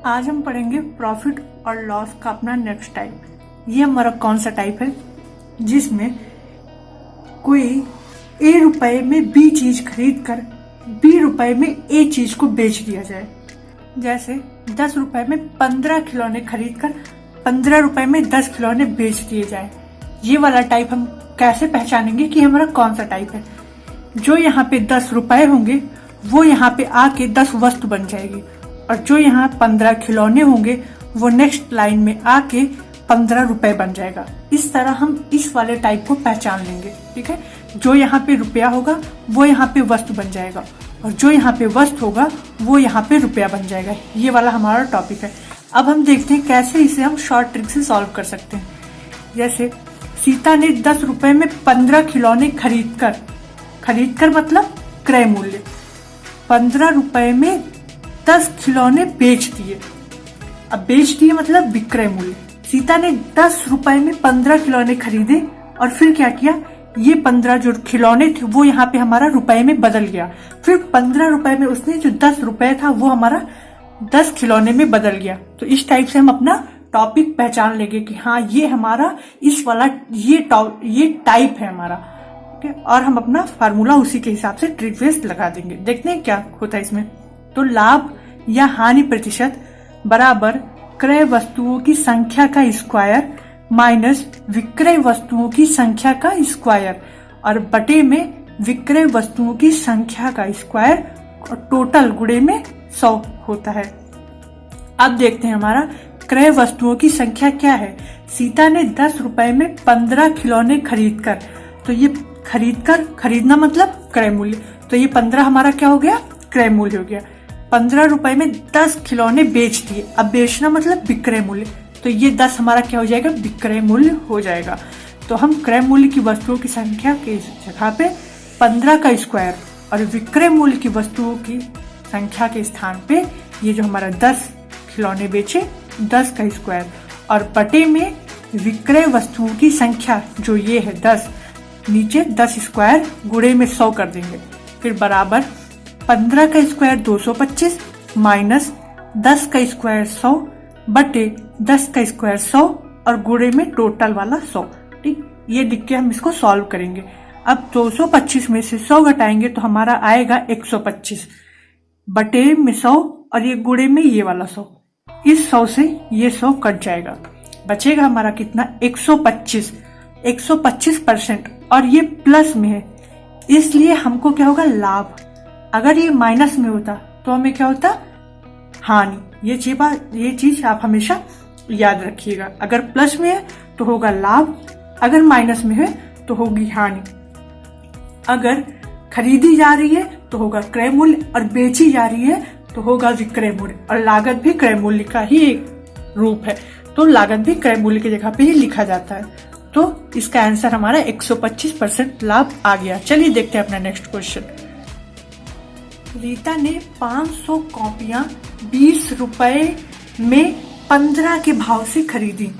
आज हम पढ़ेंगे प्रॉफिट और लॉस का अपना नेक्स्ट टाइप। ये हमारा कौन सा टाइप है जिसमें कोई ए रुपए में बी चीज खरीद कर बी रुपए में ए चीज को बेच दिया जाए। जैसे 10 रुपए में 15 खिलौने खरीद कर 15 रुपए में 10 खिलौने बेच दिए जाए। ये वाला टाइप हम कैसे पहचानेंगे कि हमारा कौन सा टाइप है? जो यहाँ पे 10 रुपए होंगे वो यहाँ पे आके 10 वस्तु बन जाएगी, और जो यहाँ 15 खिलौने होंगे वो नेक्स्ट लाइन में आके 15 रुपए बन जाएगा। इस तरह हम इस वाले टाइप को पहचान लेंगे। ठीक है, जो यहाँ पे रुपया होगा वो यहाँ पे वस्तु बन जाएगा, और जो यहाँ पे वस्तु होगा वो यहाँ पे रुपया बन जाएगा। ये वाला हमारा टॉपिक है। अब हम देखते हैं कैसे इसे हम शॉर्ट ट्रिक से सॉल्व कर सकते हैं। जैसे सीता ने 10 रुपए में 15 खिलौने खरीद कर मतलब क्रय मूल्य 15 रुपए में 10 खिलौने बेच दिए। अब बेच दिए मतलब विक्रय मूल्य। सीता ने 10 रुपए में 15 खिलौने खरीदे और फिर क्या किया, ये 15 जो खिलौने थे वो यहाँ पे हमारा रुपए में बदल गया। फिर 15 रुपए में उसने जो 10 रुपए था वो हमारा 10 खिलौने में बदल गया। तो इस टाइप से हम अपना टॉपिक पहचान लेंगे कि हाँ ये हमारा इस वाला ये टाइप है हमारा। ठीक है, और हम अपना फार्मूला उसी के हिसाब से ट्रिक बेस्ड लगा देंगे। देखते हैं क्या होता है इसमें। तो लाभ या हानि प्रतिशत बराबर क्रय वस्तुओं की संख्या का स्क्वायर माइनस विक्रय वस्तुओं की संख्या का स्क्वायर, और बटे में विक्रय वस्तुओं की संख्या का स्क्वायर और टोटल गुणे में 100 होता है। अब देखते हैं हमारा क्रय वस्तुओं की संख्या क्या है। सीता ने 10 रुपए में 15 खिलौने खरीदकर, तो ये खरीदना मतलब क्रय मूल्य, तो ये 15 हमारा क्या हो गया, क्रय मूल्य हो गया। 15 रुपए में 10 खिलौने बेच दिए। अब बेचना मतलब विक्रय मूल्य, तो ये 10 हमारा क्या हो जाएगा, विक्रय मूल्य हो जाएगा। तो हम क्रय मूल्य की वस्तुओं की संख्या के जगह पे 15 का स्क्वायर और विक्रय मूल्य की वस्तुओं की संख्या के स्थान पे ये जो हमारा 10 खिलौने बेचे 10 का स्क्वायर, और बटे में विक्रय वस्तुओं की संख्या जो ये है 10, नीचे 10 स्क्वायर गुणे में 100 कर देंगे। फिर बराबर 15 का स्क्वायर 225 माइनस 10 का स्क्वायर 100 बटे 10 का स्क्वायर 100 और गुणे में टोटल वाला 100। ठीक, ये लिख के हम इसको सॉल्व करेंगे। अब 225 में से 100 घटाएंगे तो हमारा आएगा 125 बटे में 100 और ये गुणे में ये वाला 100। इस 100 से ये 100 कट जाएगा, बचेगा हमारा कितना, 125%, और ये प्लस में है इसलिए हमको क्या होगा, लाभ। अगर ये माइनस में होता तो हमें क्या होता, हानि। ये चीज आप हमेशा याद रखिएगा। अगर प्लस में है तो होगा लाभ, अगर माइनस में है तो होगी हानि। अगर खरीदी जा रही है तो होगा क्रय मूल्य, और बेची जा रही है तो होगा विक्रय मूल्य, और लागत भी क्रय मूल्य का ही एक रूप है, तो लागत भी क्रय मूल्य की जगह पे ही लिखा जाता है। तो इसका आंसर हमारा 125% लाभ आ गया। चलिए देखते हैं अपना नेक्स्ट क्वेश्चन। रीता ने 500 कॉपियां 20 रुपए में 15 के भाव से खरीदी।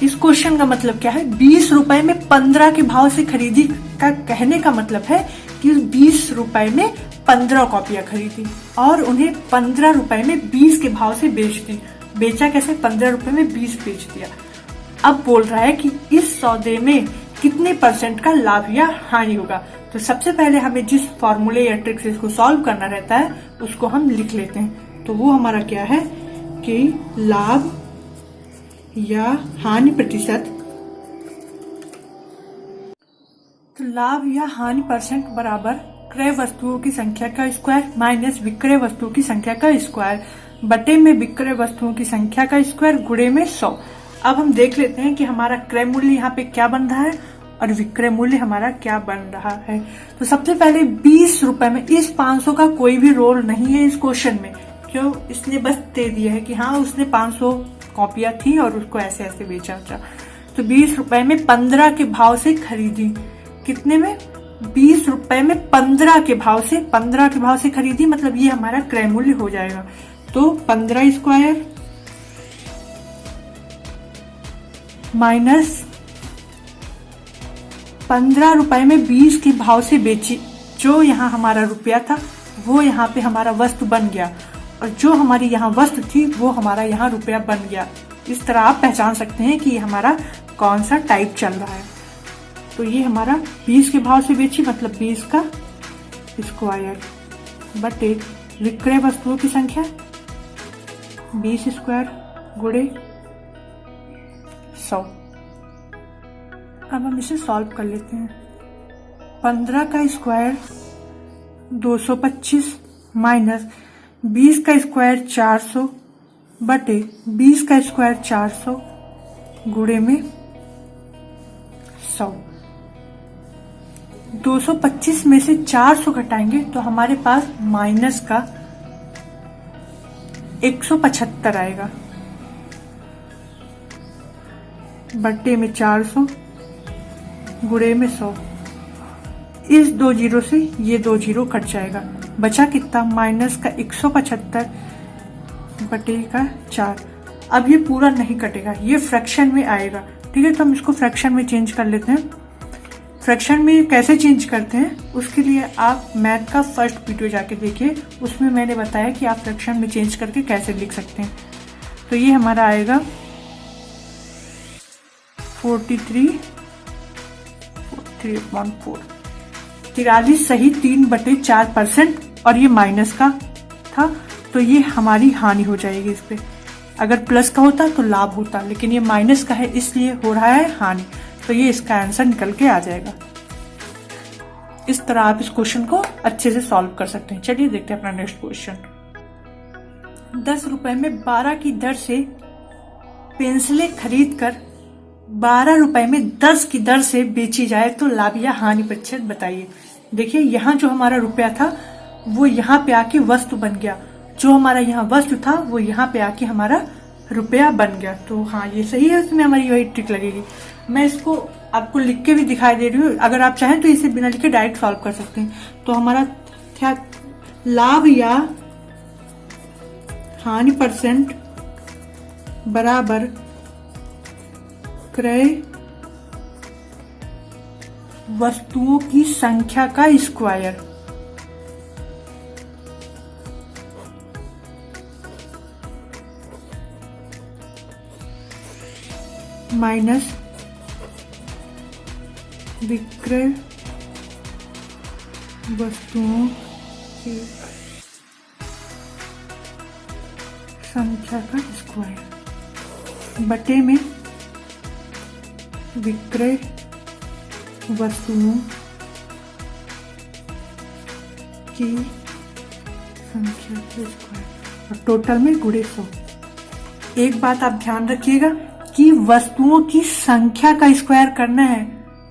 इस क्वेश्चन का मतलब क्या है, 20 रुपए में 15 के भाव से खरीदी का कहने का मतलब है कि 20 रुपए में 15 कॉपियां खरीदी और उन्हें 15 रुपए में 20 के भाव से बेच दी। बेचा कैसे, 15 रुपए में 20 बेच दिया। अब बोल रहा है कि इस सौदे में कितने % का लाभ या हानि होगा। तो सबसे पहले हमें जिस फॉर्मूले या ट्रिक से इसको सॉल्व करना रहता है उसको हम लिख लेते हैं। तो वो हमारा क्या है कि लाभ या हानि प्रतिशत, तो लाभ या हानि % बराबर क्रय वस्तुओं की संख्या का स्क्वायर माइनस विक्रय वस्तुओं की संख्या का स्क्वायर बटे में विक्रय वस्तुओं की संख्या का स्क्वायर गुणे में 100। अब हम देख लेते हैं कि हमारा क्रय मूल्य यहाँ पे क्या बन रहा है और विक्रय मूल्य हमारा क्या बन रहा है। तो सबसे पहले 20 रुपए में, इस 500 का कोई भी रोल नहीं है इस क्वेश्चन में, क्यों, इसने बस दे दिया है कि हाँ उसने 500 कॉपियां थी और उसको ऐसे ऐसे बेचा। तो 20 रुपए में 15 के भाव से खरीदी। कितने में, 20 रुपए में 15 के भाव से खरीदी, मतलब ये हमारा क्रय मूल्य हो जाएगा। तो 15 स्क्वायर माइनस 15 रुपए में 20 के भाव से बेची, जो यहाँ हमारा रुपया था वो यहाँ पे हमारा वस्तु बन गया, और जो हमारी यहाँ वस्तु थी वो हमारा यहाँ रुपया बन गया। इस तरह आप पहचान सकते हैं कि ये हमारा कौन सा टाइप चल रहा है। तो ये हमारा 20 के भाव से बेची मतलब 20 का स्क्वायर बटे विक्रय वस्तुओं की संख्या 20 स्क्वायर गुणे 100। अब हम इसे सॉल्व कर लेते हैं। 15 का स्क्वायर 225 माइनस 20 का स्क्वायर 400 बटे 20 का स्क्वायर 400 गुणे में 100। 225 में से 400 घटाएंगे तो हमारे पास माइनस का 175 आएगा बट्टे में 400 गुणे में 100। इस 2 जीरो से ये 2 जीरो कट जाएगा, बचा कितना माइनस का 175 बटे का 4। अब ये पूरा नहीं कटेगा, ये फ्रैक्शन में आएगा। ठीक है, तो हम इसको फ्रैक्शन में चेंज कर लेते हैं। फ्रैक्शन में कैसे चेंज करते हैं उसके लिए आप मैथ का फर्स्ट वीडियो जाके देखिए, उसमें मैंने बताया कि आप फ्रैक्शन में चेंज करके कैसे लिख सकते हैं। तो ये हमारा आएगा 43 सही 3/4% और ये माइनस का था तो ये हमारी हानि हो जाएगी। इस पे अगर प्लस का होता तो लाभ होता, लेकिन ये माइनस का है इसलिए हो रहा है हानि। तो ये इसका आंसर निकल के आ जाएगा। इस तरह आप इस क्वेश्चन को अच्छे से सॉल्व कर सकते हैं। चलिए देखते हैं अपना नेक्स्ट क्वेश्चन। 10 रुपए में 12 की दर से पेंसिलें खरीद कर 12 रुपए में 10 की दर से बेची जाए तो लाभ या हानि प्रतिशत बताइए। देखिए यहाँ जो हमारा रुपया था वो यहाँ पे आके वस्तु बन गया, जो हमारा यहाँ वस्तु था वो यहाँ पे आके हमारा रुपया बन गया। तो हाँ ये सही है, इसमें हमारी वही ट्रिक लगेगी। मैं इसको आपको लिख के भी दिखाई दे रही हूँ, अगर आप चाहें तो इसे बिना लिखे डायरेक्ट सॉल्व कर सकते हैं। तो हमारा क्या लाभ या हानि परसेंट बराबर क्रय वस्तुओं की संख्या का स्क्वायर माइनस विक्रय वस्तुओं की संख्या का स्क्वायर बटे में विक्रय वस्तुओं की संख्या का स्क्वायर और टोटल में गुणे 100। एक बात आप ध्यान रखिएगा कि वस्तुओं की संख्या का स्क्वायर करना है।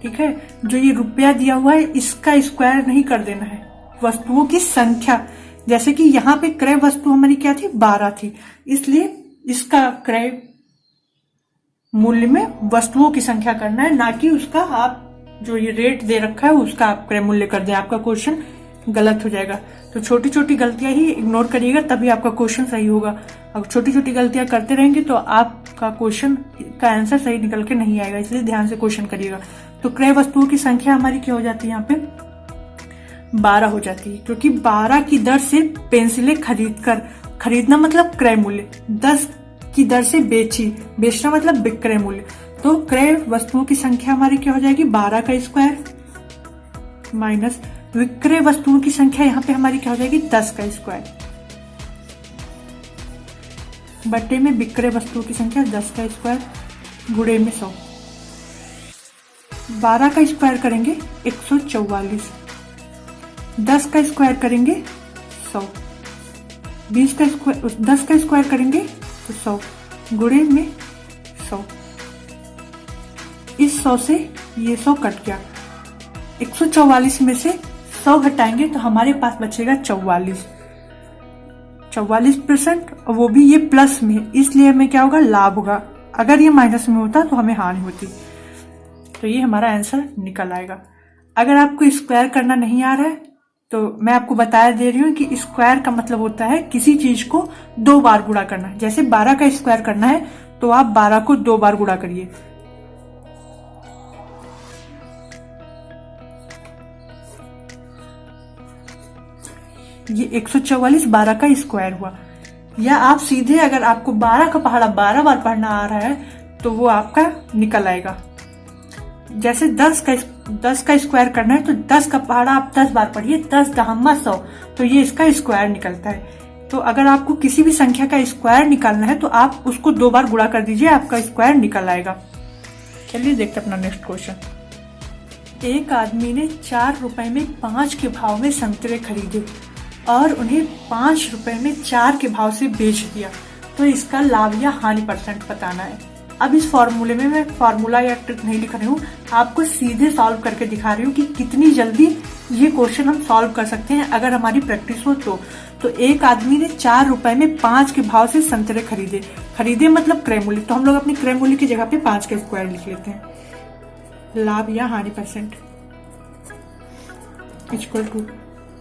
ठीक है, जो ये रुपया दिया हुआ है इसका स्क्वायर नहीं कर देना है, वस्तुओं की संख्या। जैसे कि यहाँ पे क्रय वस्तु हमारी क्या थी 12 थी, इसलिए इसका क्रय मूल्य में वस्तुओं की संख्या करना है, ना कि उसका आप जो ये रेट दे रखा है उसका आप क्रय मूल्य कर दें। आपका क्वेश्चन गलत हो जाएगा। तो छोटी छोटी गलतियां ही इग्नोर करिएगा, तभी आपका क्वेश्चन सही होगा। अगर छोटी छोटी गलतियां करते रहेंगे तो आपका क्वेश्चन का आंसर सही निकल के नहीं आएगा, इसलिए ध्यान से क्वेश्चन करिएगा। तो क्रय वस्तुओं की संख्या हमारी क्या हो जाती है, यहाँ पे 12 हो जाती है, क्योंकि 12 की दर से पेंसिलें खरीदना मतलब क्रय मूल्य, 10 की दर से बेचना मतलब विक्रय मूल्य। तो क्रय वस्तुओं की संख्या हमारी क्या हो जाएगी 12 का स्क्वायर माइनस विक्रय वस्तुओं की संख्या यहाँ पे हमारी क्या हो जाएगी 10 का स्क्वायर बटे में विक्रय वस्तुओं की संख्या 10 का स्क्वायर गुणे में 100। 12 का स्क्वायर करेंगे 144, 10 का स्क्वायर करेंगे 100, 10 का स्क्वायर करेंगे तो 100 गुणे में 100। इस 100 से ये 100 कट गया, 144 में से 100 घटाएंगे तो हमारे पास बचेगा 44%, और वो भी ये प्लस में, इसलिए हमें क्या होगा लाभ होगा। अगर ये माइनस में होता तो हमें हानि होती। तो ये हमारा आंसर निकल आएगा। अगर आपको स्क्वायर करना नहीं आ रहा है तो मैं आपको बता दे रही हूँ कि स्क्वायर का मतलब होता है किसी चीज को 2 बार गुणा करना। जैसे 12 का स्क्वायर करना है तो आप 12 को 2 बार गुणा करिए। ये 144 12 का स्क्वायर हुआ, या आप सीधे अगर आपको 12 का पहाड़ा 12 बार पढ़ना आ रहा है तो वो आपका निकल आएगा। जैसे 10 का स्क्वायर करना है तो 10 का पहाड़ा आप 10 बार पढ़िए, 10 दहम्मा 100, तो ये इसका स्क्वायर निकलता है। तो अगर आपको किसी भी संख्या का स्क्वायर निकालना है तो आप उसको 2 बार गुणा कर दीजिए, आपका स्क्वायर निकल आएगा। चलिए देखते हैं अपना नेक्स्ट क्वेश्चन। एक आदमी ने 4 रुपए में 5 के भाव में संतरे खरीदे और उन्हें 5 रुपए में 4 के भाव से बेच दिया, तो इसका लाभ या हानि परसेंट बताना है। अब इस फॉर्मूले में मैं फॉर्मूला या ट्रिक नहीं लिख रही हूँ, आपको सीधे सॉल्व करके दिखा रही हूँ कि कितनी जल्दी ये क्वेश्चन हम सॉल्व कर सकते हैं अगर हमारी प्रैक्टिस हो तो एक आदमी ने 4 रुपए में 5 के भाव से संतरे खरीदे मतलब क्रय मूल्य, तो हम लोग अपनी क्रय मूल्य की जगह पे 5 का स्क्वायर लिख लेते हैं। लाभ या हानि परसेंट इक्वल टू,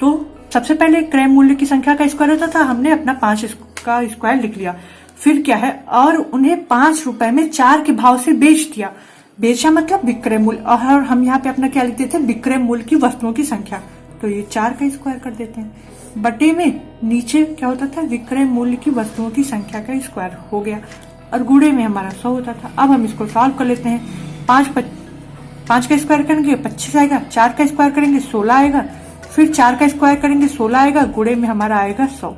तो सबसे पहले क्रय मूल्य की संख्या का स्क्वायर होता था, हमने अपना 5 का स्क्वायर लिख लिया। फिर क्या है, और उन्हें 5 रुपए में 4 के भाव से बेच दिया। बेचा मतलब विक्रय मूल्य, और हम यहाँ पे अपना क्या लिखते थे, विक्रय मूल्य की वस्तुओं की संख्या, तो ये 4 का स्क्वायर कर देते हैं। बटे में नीचे क्या होता था, विक्रय मूल्य की वस्तुओं की संख्या का स्क्वायर हो गया, और गुणे में हमारा 100 होता था। अब हम इसको सॉल्व कर लेते हैं। 5 का स्क्वायर करेंगे 25 आएगा, 4 का स्क्वायर करेंगे 16 आएगा, फिर 4 का स्क्वायर करेंगे 16 आएगा, गुणे में हमारा आएगा 100।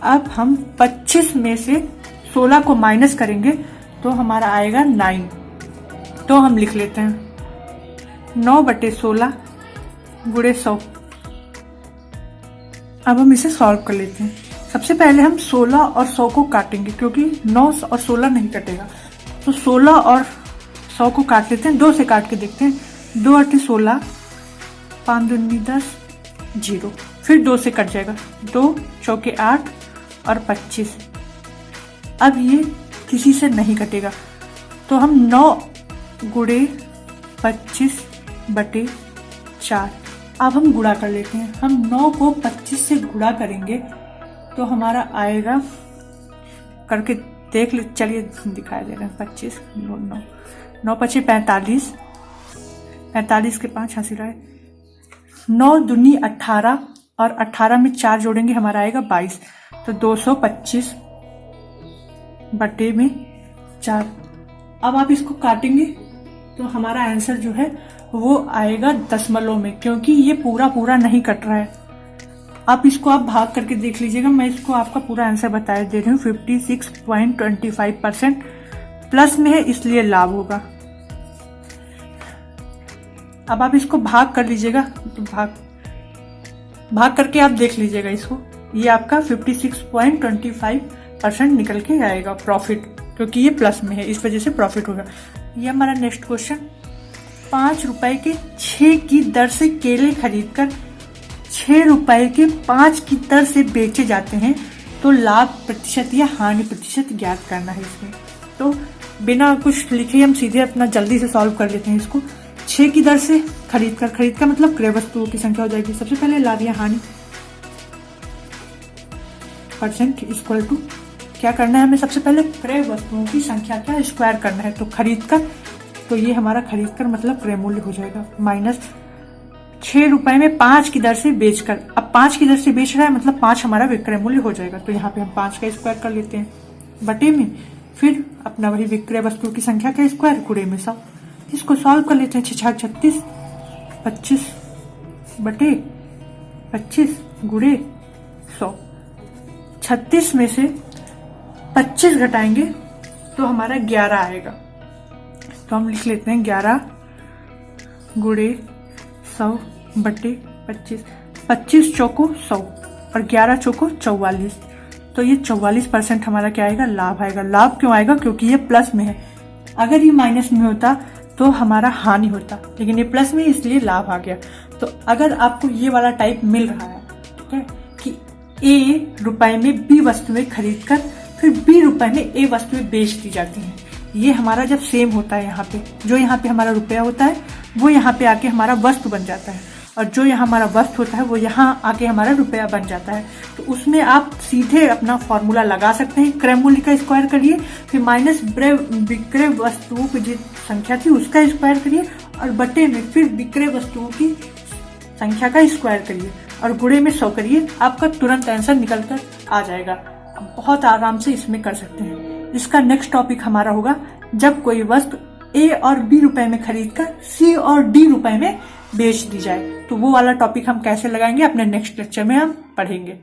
अब हम 25 में से 16 को माइनस करेंगे तो हमारा आएगा 9, तो हम लिख लेते हैं 9/16 गुणे 100। अब हम इसे सॉल्व कर लेते हैं। सबसे पहले हम 16 और 100 को काटेंगे, क्योंकि 9 और 16 नहीं कटेगा, तो 16 और 100 को काट लेते हैं। 2 से काट के देखते हैं। 2 × 16, 5 दूनी 10, 0, फिर 2 से कट जाएगा, 2 चौके 8 और 25। अब ये किसी से नहीं कटेगा, तो हम 9 गुणे 25/4। अब हम गुणा कर लेते हैं। हम 9 को 25 से गुणा करेंगे तो हमारा आएगा, करके देख ले, चलिए दिखाई दे रहे हैं। 25 9 25 45, 45 के 5 हंसी रहा है, 9 दूनी 18 और 18 में 4 जोड़ेंगे हमारा आएगा 22, तो 225 बटे में 4। अब आप इसको काटेंगे तो हमारा आंसर जो है वो आएगा दशमलव में, क्योंकि ये पूरा नहीं कट रहा है। आप इसको आप भाग करके देख लीजिएगा, मैं इसको आपका पूरा आंसर बता दे रही हूँ। 56.25% प्लस में है, इसलिए लाभ होगा। अब आप इसको भाग कर लीजिएगा, तो भाग करके आप देख लीजिएगा इसको, ये आपका 56.25% निकल के आएगा प्रॉफिट, क्योंकि ये प्लस में है, इस वजह से प्रॉफिट होगा। ये हमारा नेक्स्ट क्वेश्चन। 5 रुपए के 6 की दर से केले खरीदकर 6 रुपए के 5 की दर से बेचे जाते हैं, तो लाभ प्रतिशत या हानि प्रतिशत ज्ञात करना है इसमें। तो बिना कुछ लिखे हम सीधे अपना जल्दी से सॉल्व कर लेते हैं इसको। 6 की दर से खरीद का मतलब क्रय वस्तुओं की संख्या हो जाएगी। सबसे पहले लाभ या हानि परसेंट इक्वल टू, क्या करना है हमें, सबसे पहले क्रय वस्तुओं की संख्या का स्क्वायर करना है, तो खरीद कर, तो ये हमारा खरीद कर मतलब क्रय मूल्य हो जाएगा, माइनस 6 रुपए में 5 की दर से बेचकर। अब 5 की दर से बेच रहा है मतलब 5 हमारा विक्रय मूल्य हो जाएगा, तो यहाँ पे हम 5 का स्क्वायर कर लेते हैं बटे में, फिर अपना वही विक्रय वस्तुओं की संख्या का स्क्वायर गुणे में 100। इसको सॉल्व कर लेते हैं। 6 36, 25 बटे 25 गुणे 100। 36 में से 25 घटाएंगे तो हमारा 11 आएगा, तो हम लिख लेते हैं 11 गुणे 100 बटे 25। 25 चौको 100 और 11 चौको 44, तो ये 44% हमारा क्या आएगा, लाभ आएगा। लाभ क्यों आएगा, क्योंकि ये प्लस में है। अगर ये माइनस में होता तो हमारा हानि होता, लेकिन ये प्लस में इसलिए लाभ आ गया। तो अगर आपको ये वाला टाइप मिल रहा है, ठीक है, कि A रुपए में B वस्तुएं खरीद कर फिर B रुपए में A वस्तुएं बेच दी जाती हैं, ये हमारा जब सेम होता है, यहाँ पे जो यहाँ पे हमारा रुपया होता है वो यहाँ पे आके हमारा वस्तु बन जाता है, और जो यहाँ हमारा वस्तु होता है वो यहाँ आके हमारा रुपया बन जाता है। तो उसमें आप सीधे अपना फॉर्मूला लगा सकते हैं। क्रय मूल्य का स्क्वायर करिए, फिर माइनस विक्रय वस्तुओं की जो संख्या थी उसका स्क्वायर करिए, और बटे में फिर विक्रय वस्तुओं की संख्या का स्क्वायर करिए और गुणे में 100 करिए, आपका तुरंत आंसर निकल कर आ जाएगा। बहुत आराम से इसमें कर सकते हैं। इसका नेक्स्ट टॉपिक हमारा होगा जब कोई वस्तु ए और बी रुपए में खरीद कर सी और डी रुपए में बेच दी जाए। तो वो वाला टॉपिक हम कैसे लगाएंगे अपने नेक्स्ट लेक्चर में हम पढ़ेंगे।